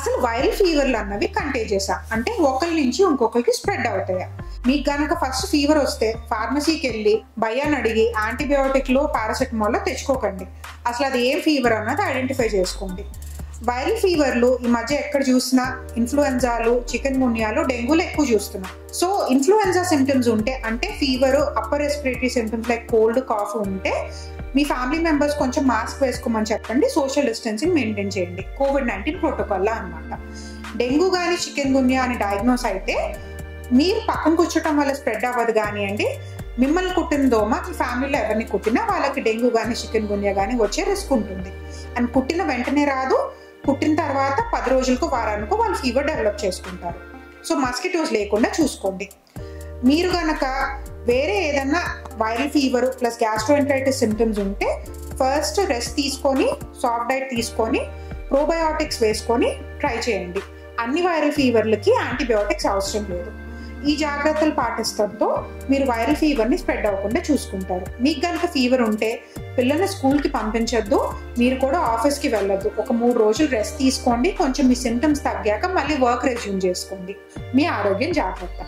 అసలు వైరల్ ఫీవర్లు అన్నవి కంటేజియసా, అంటే ఒకరి నుంచి ఇంకొకరికి స్ప్రెడ్ అవుతాయా? మీకు గనక ఫస్ట్ ఫీవర్ వస్తే ఫార్మసీకి వెళ్ళి భయాన్ని అడిగి యాంటీబయోటిక్లో పారాసెటమాల్లో తెచ్చుకోకండి. అసలు అది ఏం ఫీవర్ అన్నది ఐడెంటిఫై చేసుకోండి. వైరల్ ఫీవర్లు ఈ మధ్య ఎక్కడ చూసినా ఇన్ఫ్లుయెన్జాలు, చికెన్ గున్యాలు, డెంగ్యూలు ఎక్కువ చూస్తున్నాం. సో ఇన్ఫ్లుయెన్జా సిమ్టమ్స్ ఉంటే, అంటే fever, upper respiratory symptoms like cold, cough ఉంటే మీ ఫ్యామిలీ మెంబర్స్ కొంచెం మాస్క్ వేసుకోమని చెప్పండి. సోషల్ డిస్టెన్సింగ్ మెయింటైన్ చేయండి. COVID-19 ప్రోటోకాల్లో అనమాట. డెంగ్యూ కానీ చికెన్ గున్యా అని డయాగ్నోస్ అయితే మీరు పక్కన కూర్చోటం వల్ల స్ప్రెడ్ అవ్వదు కానివ్వండి. మిమ్మల్ని కుట్టిన దోమ మీ ఫ్యామిలీలో ఎవరిని కుట్టినా వాళ్ళకి డెంగ్యూ కానీ చికెన్ గున్యా కానీ వచ్చే రిస్క్ ఉంటుంది. అండ్ కుట్టిన వెంటనే రాదు, కుట్టిన తర్వాత 10 రోజులకు వారానికి వాళ్ళు ఫీవర్ డెవలప్ చేసుకుంటారు. సో మస్కిటోస్ లేకుండా చూసుకోండి. మీరు కనుక వేరే ఏదన్నా viral fever plus gastroenteritis symptoms ఉంటే ఫస్ట్ రెస్ట్ తీసుకొని, సాఫ్ట్ డైట్ తీసుకొని, ప్రోబయోటిక్స్ వేసుకొని ట్రై చేయండి. అన్ని వైరల్ ఫీవర్లకి యాంటీబయోటిక్స్ అవసరం లేదు. ఈ జాగ్రత్తలు పాటిస్తూ మీరు వైరల్ ఫీవర్ని స్ప్రెడ్ అవ్వకుండా చూసుకుంటారు. మీకు కనుక ఫీవర్ ఉంటే పిల్లల్ని స్కూల్కి పంపించొద్దు, మీరు కూడా ఆఫీస్కి వెళ్ళొద్దు. ఒక 3 రోజులు రెస్ట్ తీసుకోండి. కొంచెం మీ సిమ్టమ్స్ తగ్గాక మళ్ళీ వర్క్ రెజ్యూమ్ చేసుకోండి. మీ ఆరోగ్యం జాగ్రత్త.